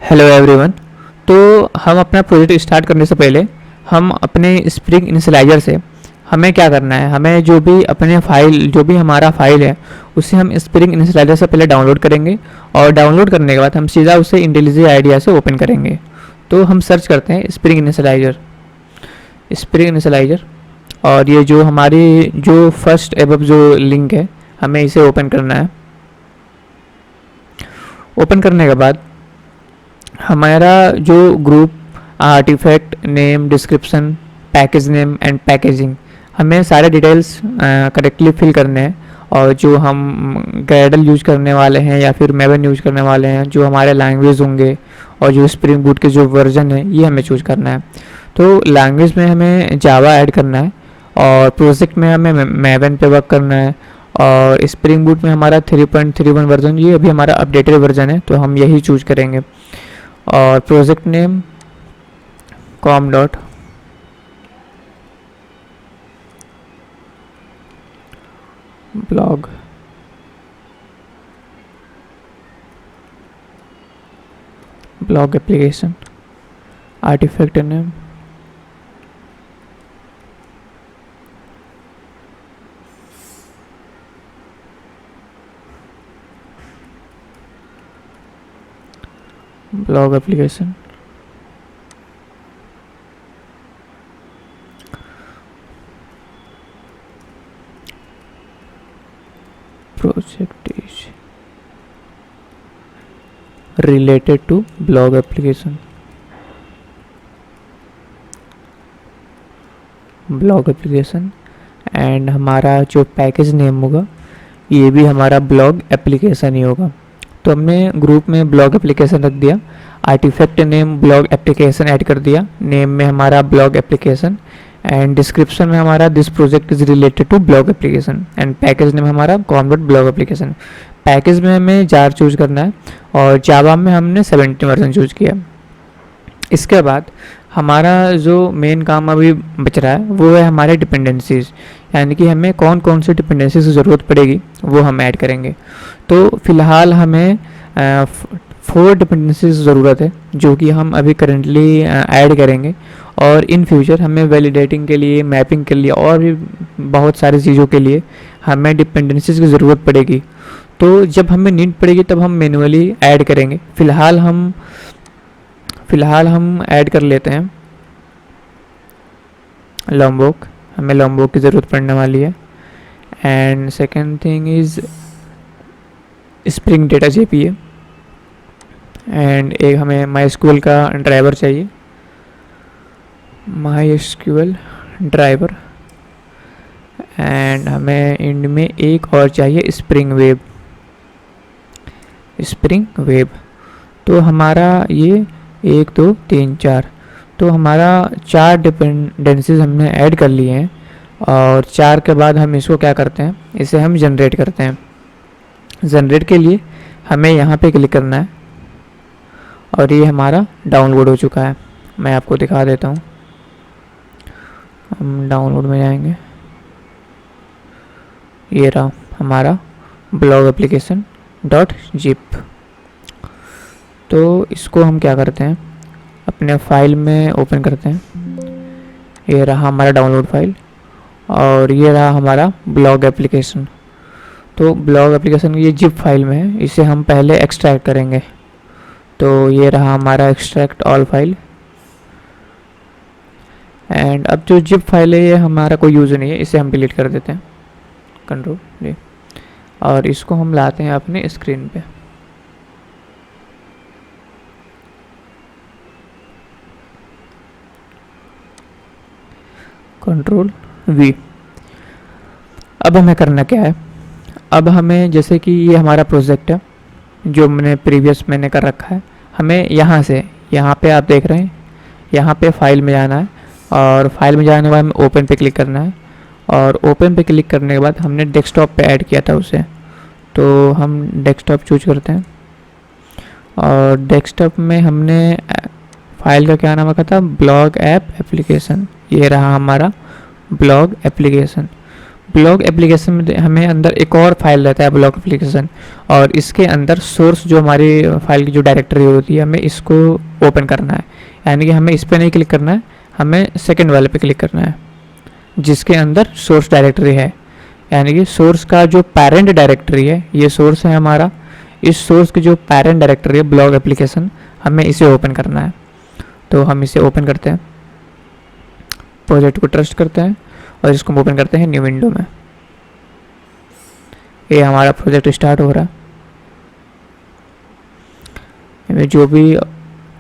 Hello everyone. तो हम अपना प्रोजेक्ट स्टार्ट करने से पहले हम अपने स्प्रिंग इनिशियलाइज़र से हमें क्या करना है, हमें जो भी हमारा फाइल है उसे हम स्प्रिंग इनिशियलाइज़र से पहले डाउनलोड करेंगे और डाउनलोड करने के बाद हम सीधा उसे इंटेलिजेंट आइडिया से ओपन करेंगे। तो हम सर्च करते हैं स्प्रिंग इनिशियलाइज़र और ये जो हमारी जो फर्स्ट एबव जो लिंक है हमें इसे ओपन करना है। ओपन करने के बाद हमारा जो group artifact name description package name and packaging हमें सारे डिटेल्स करेक्टली फिल करने हैं और जो हम ग्रेडल यूज करने वाले हैं या फिर मेवन यूज करने वाले हैं, जो हमारे लैंग्वेज होंगे और जो स्प्रिंग बूट के जो वर्जन है ये हमें चूज करना है। तो लैंग्वेज में हमें जावा ऐड करना है और प्रोजेक्ट में हमें मेवन पे वर्क करना है और स्प्रिंग बूट में हमारा 3.31 वर्जन, ये अभी हमारा अपडेटेड वर्जन है तो हम यही चूज करेंगे। और project name com dot blog application artifact name blog application project is related to blog application and हमारा जो पैकेज नेम होगा ये भी हमारा ब्लॉग एप्लीकेशन ही होगा। तो हमने ग्रुप में ब्लॉग एप्लीकेशन रख दिया, artifact name blog application add कर दिया, नेम में हमारा ब्लॉग एप्लीकेशन एंड डिस्क्रिप्शन में हमारा this project is related to blog application and package name हमारा com dot blog application. Package में हमें जार चूज करना है और जावा में हमने 17 वर्जन चूज किया। इसके बाद हमारा जो मेन काम अभी बच रहा है वो है हमारे डिपेंडेंसीज, यानी कि हमें कौन कौन सी डिपेंडेंसीज की ज़रूरत पड़ेगी वो हम ऐड करेंगे। तो फ़िलहाल हमें 4 डिपेंडेंसीज ज़रूरत है जो कि हम अभी करेंटली ऐड करेंगे और इन फ्यूचर हमें वैलिडेटिंग के लिए, मैपिंग के लिए और भी बहुत सारी चीज़ों के लिए हमें डिपेंडेंसीज की ज़रूरत पड़ेगी। तो जब हमें नीड पड़ेगी तब हम मैनुअली ऐड करेंगे। फ़िलहाल हम ऐड कर लेते हैं लॉम्बोक, हमें लॉम्बोक की ज़रूरत पड़ने वाली है। And second thing is spring data JP है एंड एक हमें MySQL का ड्राइवर चाहिए, MySQL ड्राइवर एंड हमें इंड में एक और चाहिए स्प्रिंग वेब। तो हमारा ये 1 2 3 4, तो हमारा 4 डिपेंडेंसीज हमने ऐड कर लिए हैं और 4 के बाद हम इसको क्या करते हैं, इसे हम जनरेट करते हैं। जनरेट के लिए हमें यहाँ पे क्लिक करना है और ये हमारा डाउनलोड हो चुका है। मैं आपको दिखा देता हूँ, हम डाउनलोड में जाएंगे, ये रहा हमारा ब्लॉग एप्लीकेशन .zip। तो इसको हम क्या करते हैं, अपने फाइल में ओपन करते हैं। ये रहा हमारा डाउनलोड फाइल और ये रहा हमारा ब्लॉग एप्लीकेशन। तो ब्लॉग एप्लीकेशन ये जिप फाइल में है, इसे हम पहले एक्सट्रैक्ट करेंगे। तो ये रहा हमारा एक्सट्रैक्ट ऑल फाइल एंड अब जो जिप फाइल है ये हमारा कोई यूज़ नहीं है, इसे हम डिलीट कर देते हैं, कंट्रोल जी, और इसको हम लाते हैं अपने स्क्रीन पे। Control V। अब हमें करना क्या है, अब हमें जैसे कि ये हमारा प्रोजेक्ट है जो मैंने कर रखा है, हमें यहाँ पे आप देख रहे हैं, यहाँ पे फाइल में जाना है और फाइल में जाने के बाद हमें ओपन पे क्लिक करना है और ओपन पे क्लिक करने के बाद हमने डेस्कटॉप पे ऐड किया था उसे, तो हम डेस्कटॉप चूज करते हैं और डेस्कटॉप में हमने फाइल का क्या नाम रखा था, ब्लॉग ऐप एप्लीकेशन। ये रहा हमारा ब्लॉग एप्लीकेशन। ब्लॉग एप्लीकेशन में हमें अंदर एक और फाइल रहता है ब्लॉग एप्लीकेशन, और इसके अंदर सोर्स जो हमारी फाइल की जो डायरेक्टरी होती है हमें इसको ओपन करना है। यानी कि हमें इस पर नहीं क्लिक करना है, हमें सेकंड वाले पे क्लिक करना है जिसके अंदर सोर्स डायरेक्टरी है। यानी कि सोर्स का जो पेरेंट डायरेक्टरी है, ये सोर्स है हमारा, इस सोर्स की जो पेरेंट डायरेक्टरी है ब्लॉग एप्लीकेशन, हमें इसे ओपन करना है। तो हम इसे ओपन करते हैं, प्रोजेक्ट को ट्रस्ट करते हैं और इसको ओपन करते हैं न्यू विंडो में। ये हमारा प्रोजेक्ट स्टार्ट हो रहा है। जो भी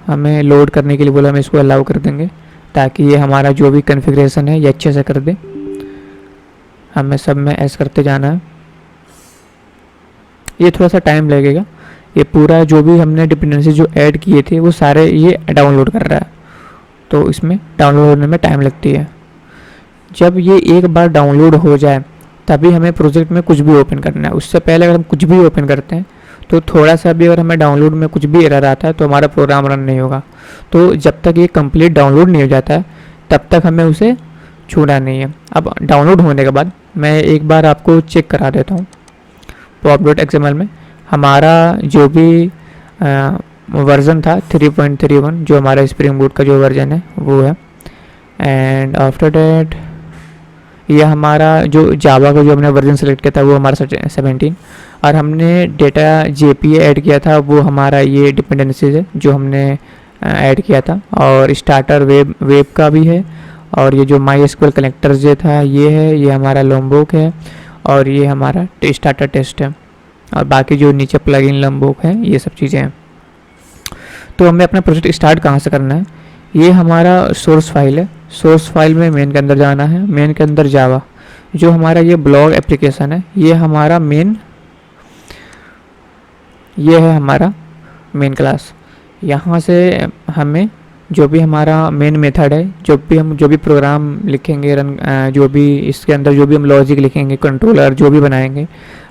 हमें लोड करने के लिए बोला हम इसको अलाउ कर देंगे ताकि ये हमारा जो भी कॉन्फ़िगरेशन है ये अच्छे से कर दे। हमें सब में ऐसे करते जाना है। ये थोड़ा सा टाइम लगेगा, ये पूरा जो भी हमने डिपेंडेंसी जो ऐड किए थे वो सारे ये डाउनलोड कर रहा है, तो इसमें डाउनलोड होने में टाइम लगती है। जब ये एक बार डाउनलोड हो जाए तभी हमें प्रोजेक्ट में कुछ भी ओपन करना है। उससे पहले अगर हम कुछ भी ओपन करते हैं तो थोड़ा सा भी अगर हमें डाउनलोड में कुछ भी एरर आता है तो हमारा प्रोग्राम रन नहीं होगा। तो जब तक ये कंप्लीट डाउनलोड नहीं हो जाता है तब तक हमें उसे छूना नहीं है। अब डाउनलोड होने के बाद मैं एक बार आपको चेक करा देता हूँ। pop.xml में हमारा जो भी वर्ज़न था 3.31, जो हमारा स्प्रिंग बूट का जो वर्जन है वो है। एंड आफ्टर डैट ये हमारा जो जावा का जो हमने वर्जन सेलेक्ट किया था वो हमारा 17, और हमने डेटा JPA ऐड किया था, वो हमारा ये डिपेंडेंसीज है जो हमने ऐड किया था। और स्टार्टर वेब का भी है, और ये जो MySQL कनेक्टर जो था ये है, ये हमारा लॉम्बोक है, और ये हमारा स्टार्टर टेस्ट है, और बाकी जो नीचे प्लगइन लॉम्बोक है ये सब चीज़ें हैं। तो हमें अपना प्रोजेक्ट स्टार्ट कहाँ से करना है, ये हमारा सोर्स फाइल है। सोर्स फाइल में मेन के अंदर जाना है, मेन के अंदर जावा, जो हमारा ये ब्लॉग एप्लीकेशन है ये हमारा मेन, ये है हमारा मेन क्लास। यहाँ से हमें जो भी हमारा मेन मेथड है, जो भी प्रोग्राम लिखेंगे रन, जो भी इसके अंदर जो भी हम लॉजिक लिखेंगे, कंट्रोलर जो भी बनाएंगे,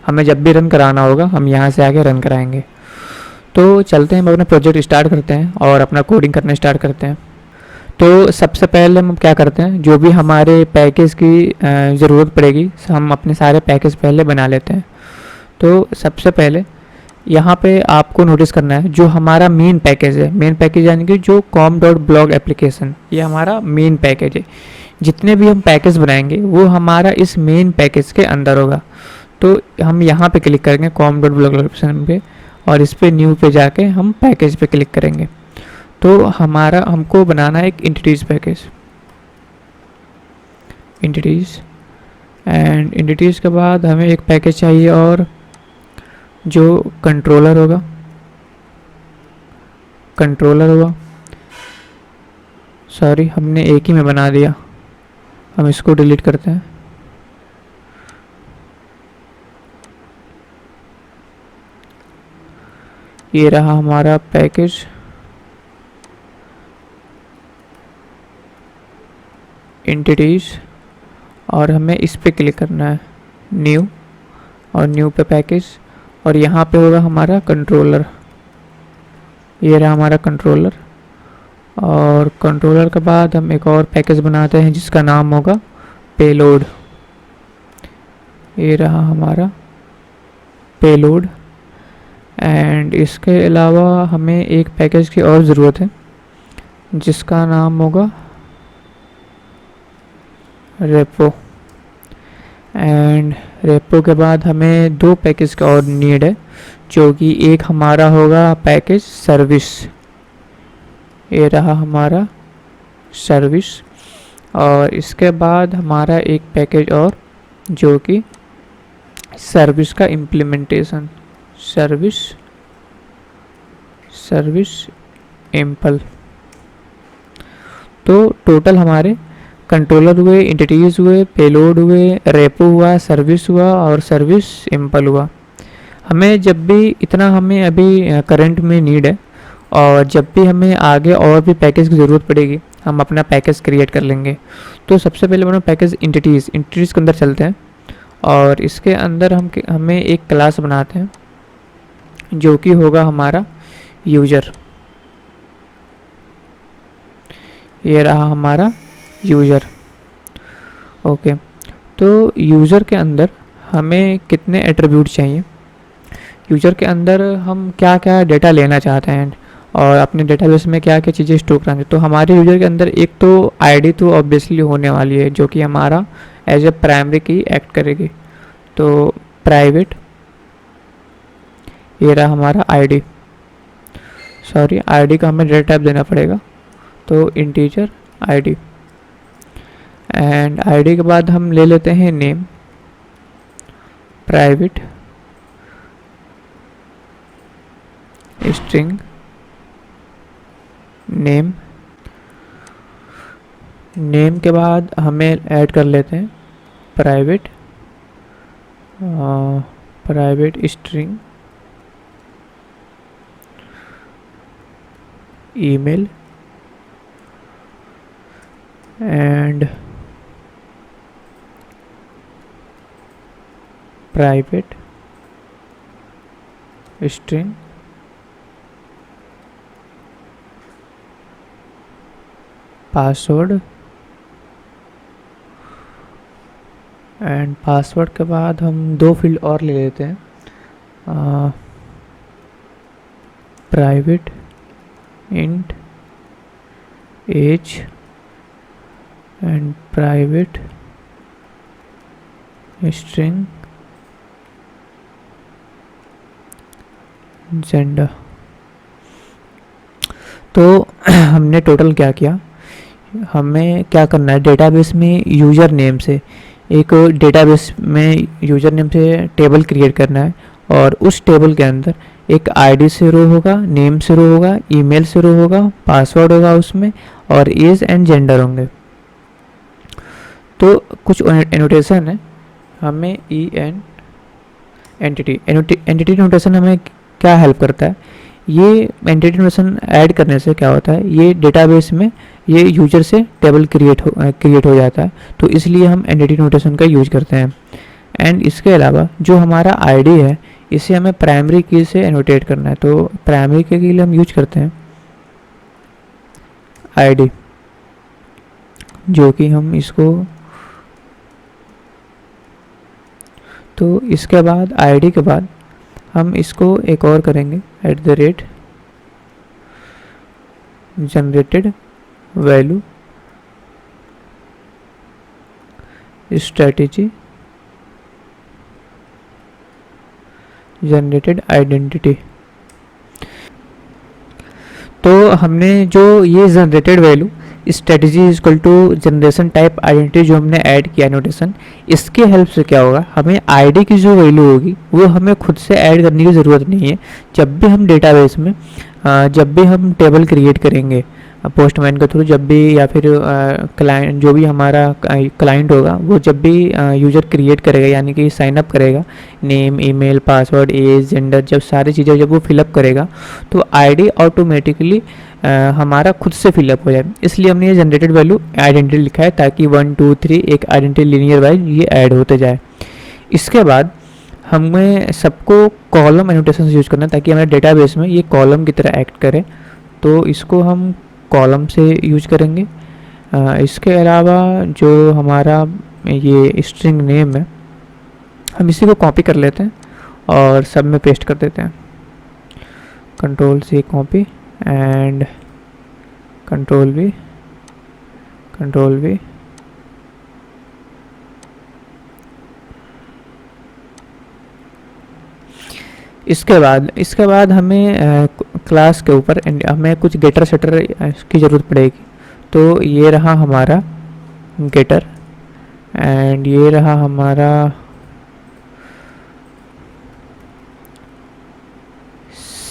हमें जब भी रन कराना होगा हम यहाँ से आके रन कराएंगे। तो चलते हैं, हम अपना प्रोजेक्ट स्टार्ट करते हैं और अपना कोडिंग करना स्टार्ट करते हैं। तो सबसे पहले हम क्या करते हैं, जो भी हमारे पैकेज की ज़रूरत पड़ेगी हम अपने सारे पैकेज पहले बना लेते हैं। तो सबसे पहले यहाँ पे आपको नोटिस करना है जो हमारा मेन पैकेज है, मेन पैकेज यानी कि जो com.blog एप्लीकेशन, ये हमारा मेन पैकेज है। जितने भी हम पैकेज बनाएंगे वो हमारा इस मेन पैकेज के अंदर होगा। तो हम यहाँ पे क्लिक करेंगे com.blog एप्लीकेशन पे, और इस पे न्यू पे जाके हम पैकेज पे क्लिक करेंगे। तो हमारा हमको बनाना है एक entities package, entities, and entities के बाद हमें एक पैकेज चाहिए और जो कंट्रोलर होगा, सॉरी हमने एक ही में बना दिया, हम इसको डिलीट करते हैं। ये रहा हमारा पैकेज, इंटिटीज़, और हमें इस पे क्लिक करना है न्यू, और न्यू पे पैकेज, और यहाँ पे होगा हमारा कंट्रोलर। ये रहा हमारा कंट्रोलर, और कंट्रोलर के बाद हम एक और पैकेज बनाते हैं जिसका नाम होगा पेलोड। ये रहा हमारा पेलोड, एंड इसके अलावा हमें एक पैकेज की और ज़रूरत है जिसका नाम होगा रेपो। एंड रेपो के बाद हमें दो पैकेज का और नीड है, जो कि एक हमारा होगा पैकेज सर्विस, ये रहा हमारा सर्विस, और इसके बाद हमारा एक पैकेज और जो कि सर्विस का इम्प्लीमेंटेशन, सर्विस इम्पल। तो टोटल हमारे कंट्रोलर हुए, इंटिटीज़ हुए, पेलोड हुए, रेपो हुआ, सर्विस हुआ और सर्विस इम्पल हुआ। हमें जब भी इतना हमें अभी करंट में नीड है, और जब भी हमें आगे और भी पैकेज की ज़रूरत पड़ेगी हम अपना पैकेज क्रिएट कर लेंगे। तो सबसे पहले अपना पैकेज इंटिटीज़ के अंदर चलते हैं, और इसके अंदर हमें एक क्लास बनाते हैं जो कि होगा हमारा यूज़र। ये रहा हमारा यूज़र, ओके। तो यूज़र के अंदर हमें कितने एट्रीब्यूट चाहिए, यूज़र के अंदर हम क्या क्या डेटा लेना चाहते हैं और अपने डेटाबेस में क्या क्या चीज़ें स्टोर करानी। तो हमारे यूज़र के अंदर एक तो आईडी तो ऑब्वियसली होने वाली है, जो कि हमारा एज ए प्राइमरी की एक्ट करेगी। तो प्राइवेट, ये रहा हमारा आईडी, सॉरी आईडी का हमें डेटा टाइप देना पड़ेगा, तो इंटीजर आईडी। एंड आईडी के बाद हम ले लेते हैं name, private string name. Name के बाद हमें ऐड कर लेते हैं private string email and private string password. And password के बाद हम दो फील्ड और ले लेते हैं, private int age and private string gender. तो हमने टोटल क्या किया, हमें क्या करना है, डेटाबेस में यूज़र नेम से एक डेटाबेस में यूज़र नेम से टेबल क्रिएट करना है और उस टेबल के अंदर एक आईडी से रो होगा, नेम से रो होगा, ईमेल से रो होगा, पासवर्ड होगा उसमें और एज एंड जेंडर होंगे। तो कुछ एनोटेशन है, हमें एंटिटी नोटेशन हमें क्या हेल्प करता है, ये एंटिटी नोटेशन ऐड करने से क्या होता है, ये डेटाबेस में ये यूजर से टेबल क्रिएट हो जाता है, तो इसलिए हम एंटिटी नोटेशन का यूज करते हैं। एंड इसके अलावा जो हमारा आईडी है इसे हमें प्राइमरी की से एनोटेट करना है, तो प्राइमरी के लिए हम यूज करते हैं आईडी, जो कि हम इसको, तो इसके बाद आईडी के बाद हम इसको एक और करेंगे @ generated value strategy generated identity. तो हमने जो ये generated value strategy equal to generation type identity जो हमने ऐड किया नोटेशन, इसके हेल्प से क्या होगा, हमें आईडी की जो वैल्यू होगी वो हमें खुद से ऐड करने की ज़रूरत नहीं है। जब भी हम डेटाबेस में जब भी हम टेबल क्रिएट करेंगे पोस्टमैन के थ्रू, जब भी या फिर क्लाइंट जो भी हमारा क्लाइंट होगा वो जब भी यूज़र क्रिएट करेगा यानी कि साइन अप करेगा, name, email, password, age, gender, जब सारी चीज़ें जब वो फिलअप करेगा तो आईडी ऑटोमेटिकली हमारा खुद से फिलअप हो जाए। इसलिए हमने ये जनरेटेड वैल्यू आइडेंटिटी लिखा है ताकि 1 2 3 एक आइडेंटिटी लीनियर वाइज ये ऐड होते जाए। इसके बाद हमें सबको कॉलम एनोटेशन यूज करना है ताकि हमारे डेटाबेस में ये कॉलम की तरह एक्ट करे, तो इसको हम कॉलम से यूज करेंगे। इसके अलावा जो हमारा ये स्ट्रिंग नेम है हम इसी को कॉपी कर लेते हैं और सब में पेस्ट कर देते हैं, Ctrl+C कॉपी एंड Ctrl+V इसके बाद हमें क्लास के ऊपर हमें कुछ गेटर सेटर की ज़रूरत पड़ेगी। तो ये रहा हमारा गेटर एंड ये रहा हमारा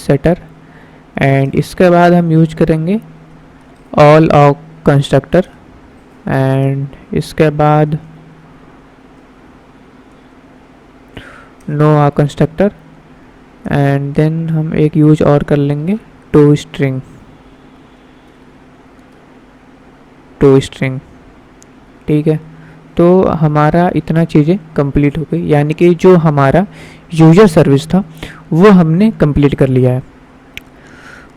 सेटर एंड इसके बाद हम यूज करेंगे ऑल ऑफ कंस्ट्रक्टर एंड इसके बाद no of constructor and then हम एक यूज और कर लेंगे टू स्ट्रिंग ठीक है। तो हमारा इतना चीज़ें कंप्लीट हो गई, यानी कि जो हमारा यूजर सर्विस था वो हमने कंप्लीट कर लिया है।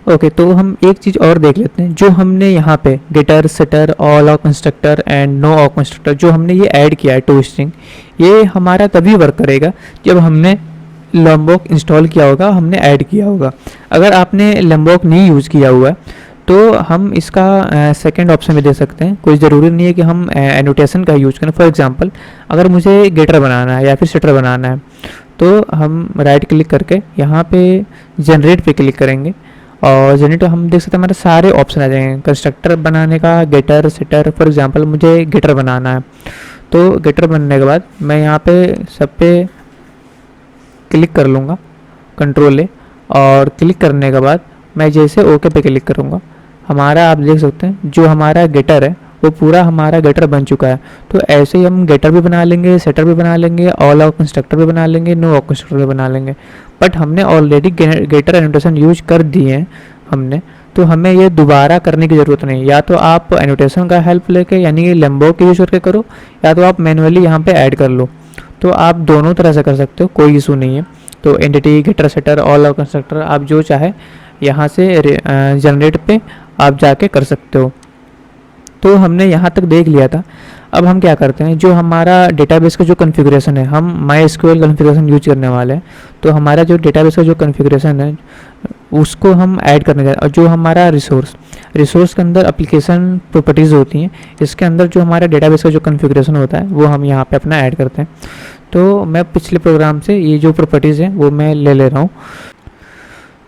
ओके, तो हम एक चीज़ और देख लेते हैं। जो हमने यहाँ पे getter, setter, all of constructor and no of constructor जो हमने ये ऐड किया है टू स्ट्रिंग, ये हमारा तभी वर्क करेगा जब हमने लंबॉक इंस्टॉल किया होगा, हमने ऐड किया होगा। अगर आपने लंबॉक नहीं यूज़ किया हुआ है तो हम इसका सेकंड ऑप्शन भी दे सकते हैं। कोई ज़रूरी नहीं है कि हम एनोटेशन का यूज़ करें। फॉर एग्जांपल, अगर मुझे गेटर बनाना है या फिर सेटर बनाना है तो हम राइट क्लिक करके यहाँ पे जनरेट पे क्लिक करेंगे और जनरेट हम देख सकते हैं हमारे सारे ऑप्शन आ जाएंगे कंस्ट्रक्टर बनाने का, गेटर, सेटर। फॉर एग्जांपल मुझे गेटर बनाना है तो गेटर बनने के बाद मैं यहाँ पे सब पे क्लिक कर लूँगा, कंट्रोल ए, और क्लिक करने के बाद मैं जैसे ओके पे क्लिक करूँगा, हमारा आप देख सकते हैं जो हमारा गेटर है वो पूरा हमारा गेटर बन चुका है। तो ऐसे ही हम गेटर भी बना लेंगे, सेटर भी बना लेंगे, ऑल ऑफ कंस्ट्रक्टर भी बना लेंगे, नो ऑफ कंस्ट्रक्टर भी बना लेंगे। बट हमने ऑलरेडी गेटर एनोटेशन यूज कर दिए हैं हमने, तो हमें ये दोबारा करने की ज़रूरत नहीं। या तो आप एनोटेशन का हेल्प लेके यानी कि लंबो के यूज करके करो, या तो आप मैनुअली यहाँ पे ऐड कर लो। तो आप दोनों तरह से कर सकते हो, कोई इशू नहीं है। तो entity, getter, setter, all of constructor आप जो चाहे यहाँ से जनरेट पे आप जाके कर सकते हो। तो हमने यहाँ तक देख लिया था। अब हम क्या करते हैं, जो हमारा डेटाबेस का जो कॉन्फ़िगरेशन है, हम MySQL कॉन्फ़िगरेशन यूज करने वाले हैं। तो हमारा जो डेटाबेस का जो कॉन्फ़िगरेशन है उसको हम ऐड करने जा रहे हैं। और जो हमारा रिसोर्स के अंदर एप्लीकेशन प्रॉपर्टीज़ होती हैं, इसके अंदर जो हमारा डेटाबेस का जो कॉन्फ़िगरेशन होता है वो हम यहाँ पे अपना ऐड करते हैं। तो मैं पिछले प्रोग्राम से ये जो प्रॉपर्टीज़ हैं वो मैं ले रहा हूँ।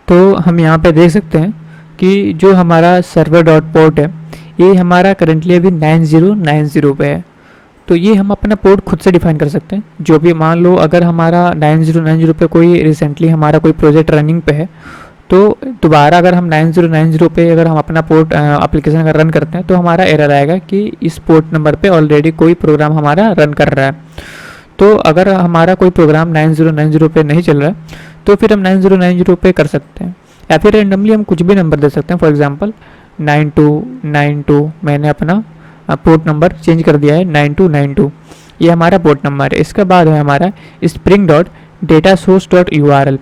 तो हम यहाँ पे देख सकते हैं कि जो हमारा सर्वर डॉट पोर्ट है ये हमारा करेंटली अभी 9090 पे है। तो ये हम अपना पोर्ट खुद से डिफाइन कर सकते हैं। जो भी मान लो अगर हमारा 9090 पे कोई रिसेंटली हमारा कोई प्रोजेक्ट रनिंग पे है, तो दोबारा अगर हम 9090 पे अगर हम अपना पोर्ट एप्लीकेशन अगर रन करते हैं तो हमारा एरर आएगा कि इस पोर्ट नंबर पे ऑलरेडी कोई प्रोग्राम हमारा रन कर रहा है। तो अगर हमारा कोई प्रोग्राम 9090 पे नहीं चल रहा है तो फिर हम 9090 पे कर सकते हैं, या फिर रेंडमली हम कुछ भी नंबर दे सकते हैं। फॉर एग्जांपल 9292 मैंने अपना पोर्ट नंबर चेंज कर दिया है 9292, ये हमारा पोर्ट नंबर है। इसके बाद है हमारा spring dot data source dot URL।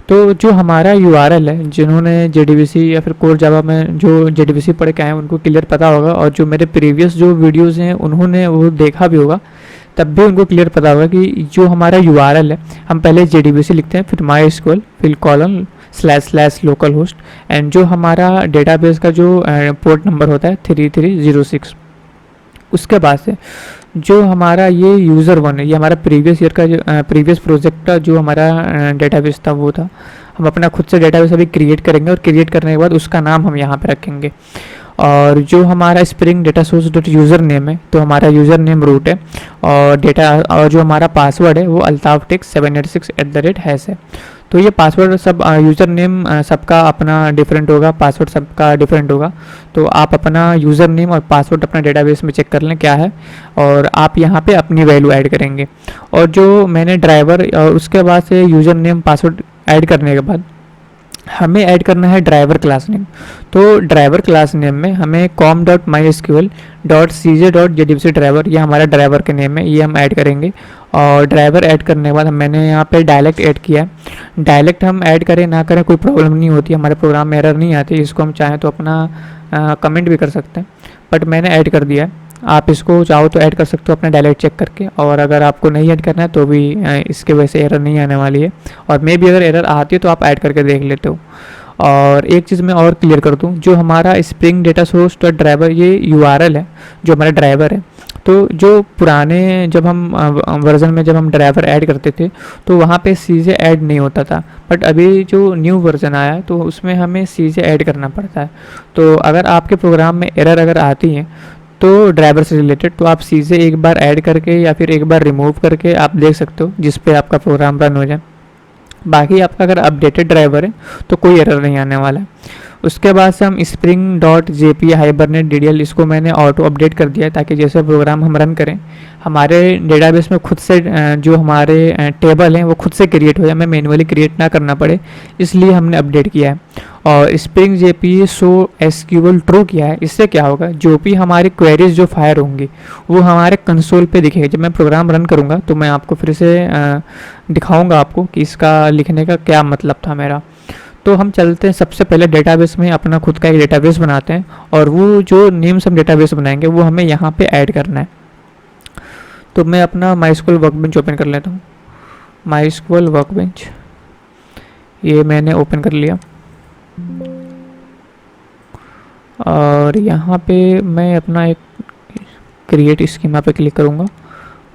तो जो हमारा URL है, जिन्होंने JDBC या फिर कोर जावा में जो JDBC पढ़ के आए हैं उनको क्लियर पता होगा, और जो मेरे प्रीवियस जो वीडियोज़ हैं उन्होंने वो देखा भी होगा, तब भी उनको क्लियर पता होगा कि जो हमारा URL है हम पहले JDBC लिखते हैं, फिर MySQL, फिर कॉलन / लोकल होस्ट, एंड जो हमारा डेटाबेस का जो पोर्ट नंबर होता है 3306। उसके बाद से जो हमारा ये यूज़र 1 है, ये हमारा प्रीवियस ईयर का जो प्रीवियस प्रोजेक्ट का जो हमारा डेटाबेस था वो था। हम अपना खुद से डेटाबेस अभी क्रिएट करेंगे और क्रिएट करने के बाद उसका नाम हम यहाँ पे रखेंगे। और जो हमारा spring data source dot user name है, तो हमारा यूज़र नेम रूट है, और जो हमारा पासवर्ड है वो altaf786@# है। तो ये पासवर्ड सब यूज़र नेम सबका अपना डिफरेंट होगा, पासवर्ड सबका डिफरेंट होगा। तो आप अपना यूज़र नेम और पासवर्ड अपना डेटाबेस में चेक कर लें क्या है, और आप यहाँ पे अपनी वैल्यू ऐड करेंगे। और जो मैंने ड्राइवर और उसके बाद से यूज़र नेम पासवर्ड ऐड करने के बाद हमें ऐड करना है ड्राइवर क्लास नेम। तो ड्राइवर क्लास नेम में हमें com.mysql.cj.jdbc ड्राइवर, ये हमारा ड्राइवर का नेम है, ये हम ऐड करेंगे। और ड्राइवर ऐड करने के बाद मैंने यहाँ पे डायलेक्ट ऐड किया है। डायलेक्ट हम ऐड करें ना करें कोई प्रॉब्लम नहीं होती, हमारे प्रोग्राम में एरर नहीं आती। इसको हम चाहें तो अपना कमेंट भी कर सकते हैं, बट मैंने ऐड कर दिया है। आप इसको चाहो तो ऐड कर सकते हो अपना डायलेक्ट चेक करके, और अगर आपको नहीं ऐड करना है तो भी इसके वजह से एरर नहीं आने वाली है। और मे भी अगर एरर आती है तो आप ऐड करके देख लेते हो। और एक चीज़ मैं और क्लियर कर दूं, जो हमारा spring data source dot driver ये URL है, जो हमारा ड्राइवर है। तो जो पुराने जब हम वर्जन में जब हम ड्राइवर ऐड करते थे तो वहाँ पे CJ ऐड नहीं होता था, बट अभी जो न्यू वर्जन आया है तो उसमें हमें CJ ऐड करना पड़ता है। तो अगर आपके प्रोग्राम में एरर अगर आती है तो ड्राइवर से रिलेटेड, तो आप CJ एक बार ऐड करके या फिर एक बार रिमूव करके आप देख सकते हो, जिस पे आपका प्रोग्राम रन हो जाए। बाकी आपका अगर अपडेटेड ड्राइवर है तो कोई एरर नहीं आने वाला है। उसके बाद से हम spring dot JP hibernate DDL इसको मैंने ऑटो अपडेट कर दिया है, ताकि जैसे प्रोग्राम हम रन करें हमारे डेटाबेस में खुद से जो हमारे टेबल हैं वो खुद से क्रिएट हो जाए, हमें मैनुअली क्रिएट ना करना पड़े, इसलिए हमने अपडेट किया है। और स्प्रिंग JP सो SQL ट्रू किया है। इससे क्या होगा, जो भी हमारी क्वेरीज जो फायर होंगी वो हमारे कंसोल पे दिखेगी। जब मैं प्रोग्राम रन करूँगा तो मैं आपको फिर से दिखाऊँगा आपको कि इसका लिखने का क्या मतलब था मेरा। तो हम चलते हैं सबसे पहले डेटाबेस में, अपना खुद का एक डेटाबेस बनाते हैं और वो जो नेम्स हम डेटाबेस बनाएंगे वो हमें यहाँ पे ऐड करना है। तो मैं अपना माइस्क्वेल वर्कबेंच ओपन कर लेता हूँ। माइस्क्वेल वर्कबेंच ये मैंने ओपन कर लिया और यहाँ पे मैं अपना एक क्रिएट स्कीमा पे क्लिक करूँगा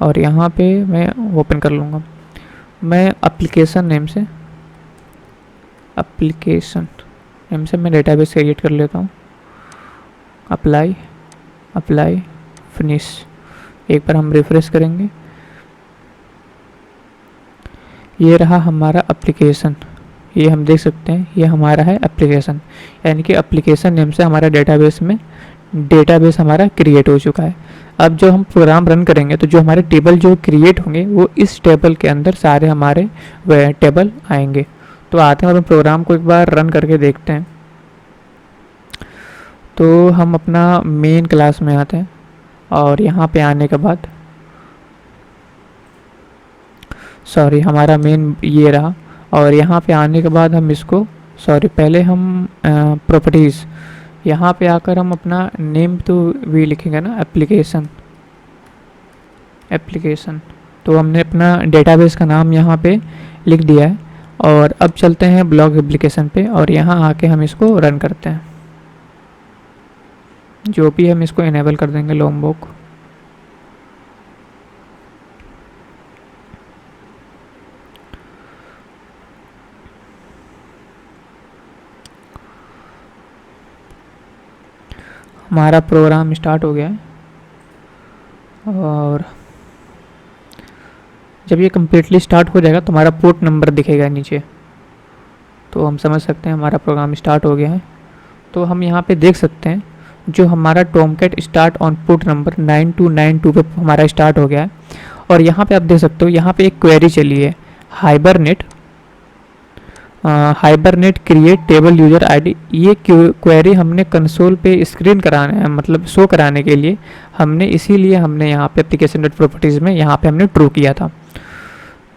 और यहाँ पे मैं ओपन कर लूँगा। मैं एप्लीकेशन नेम से मैं डेटाबेस क्रिएट कर लेता हूँ। Apply finish. एक बार हम रिफ्रेश करेंगे, ये रहा हमारा एप्लीकेशन। ये हम देख सकते हैं ये हमारा है एप्लीकेशन, यानी कि एप्लीकेशन नेम से हमारा डेटाबेस हमारा क्रिएट हो चुका है। अब जो हम प्रोग्राम रन करेंगे तो जो हमारे टेबल जो क्रिएट होंगे वो इस टेबल के अंदर सारे हमारे टेबल आएंगे। तो आते हैं और हम प्रोग्राम को एक बार रन करके देखते हैं। तो हम अपना मेन क्लास में आते हैं और यहाँ पे आने के बाद हमारा मेन ये रहा और यहाँ पे आने के बाद हम इसको पहले हम प्रॉपर्टीज़, यहाँ पे आकर हम अपना नेम तो भी लिखेंगे ना, एप्लीकेशन। तो हमने अपना डेटाबेस का नाम यहाँ पे लिख दिया है और अब चलते हैं ब्लॉग एप्लीकेशन पे और यहाँ आके हम इसको रन करते हैं। जो भी हम इसको इनेबल कर देंगे लॉम्बॉक। हमारा प्रोग्राम स्टार्ट हो गया है और जब ये कम्प्लीटली स्टार्ट हो जाएगा तो हमारा पोर्ट नंबर दिखेगा नीचे, तो हम समझ सकते हैं हमारा प्रोग्राम स्टार्ट हो गया है। तो हम यहाँ पे देख सकते हैं जो हमारा Tomcat start on port number 9292 पे हमारा स्टार्ट हो गया है। और यहाँ पे आप देख सकते हो यहाँ पे एक क्वेरी चली है, hibernate create table user ID. ये क्वेरी हमने कंसोल पे स्क्रीन कराना है, मतलब शो कराने के लिए हमने, इसीलिए हमने यहाँ पे एप्लीकेशन डॉट प्रॉपर्टीज़ में यहाँ पे हमने ट्रू किया था।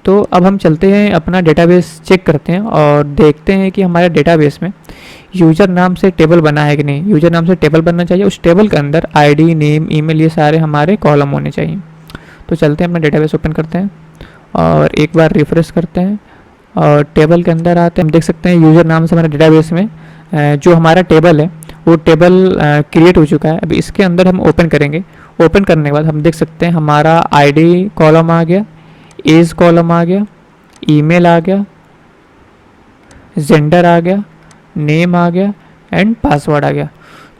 तो अब हम चलते हैं अपना डेटाबेस चेक करते हैं और देखते हैं कि हमारे डेटाबेस में यूज़र नाम से टेबल बना है कि नहीं। यूज़र नाम से टेबल बनना चाहिए, उस टेबल के अंदर आईडी, नेम, ईमेल ये सारे हमारे कॉलम होने चाहिए। तो चलते हैं अपना डेटाबेस ओपन करते हैं और एक बार रिफ्रेश करते हैं और टेबल के अंदर आते हैं। हम देख सकते हैं यूज़र नाम से हमारे डेटाबेस में जो हमारा टेबल है वो टेबल क्रिएट हो चुका है। अभी इसके अंदर हम ओपन करेंगे। ओपन करने के बाद हम देख सकते हैं हमारा आईडी कॉलम आ गया, एज कॉलम आ गया, ईमेल आ गया, जेंडर आ गया, नेम आ गया एंड पासवर्ड आ गया।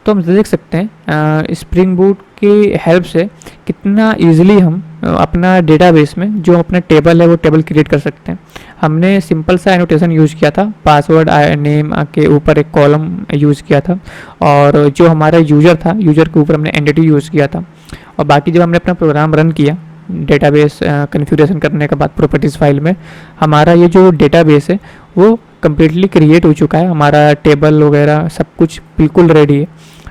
तो हम देख सकते हैं स्प्रिंग बूट की हेल्प से कितना इजीली हम अपना डेटाबेस में जो अपना टेबल है वो टेबल क्रिएट कर सकते हैं। हमने सिंपल सा एनोटेशन यूज़ किया था, पासवर्ड नेम के ऊपर एक कॉलम यूज़ किया था और जो हमारा यूज़र था, यूज़र के ऊपर हमने एंटिटी यूज़ किया था। और बाकी जब हमने अपना प्रोग्राम रन किया डेटाबेस कन्फिगरेशन करने के बाद प्रॉपर्टीज़ फाइल में, हमारा ये जो डेटाबेस है वो कम्प्लीटली क्रिएट हो चुका है। हमारा टेबल वगैरह सब कुछ बिल्कुल रेडी है।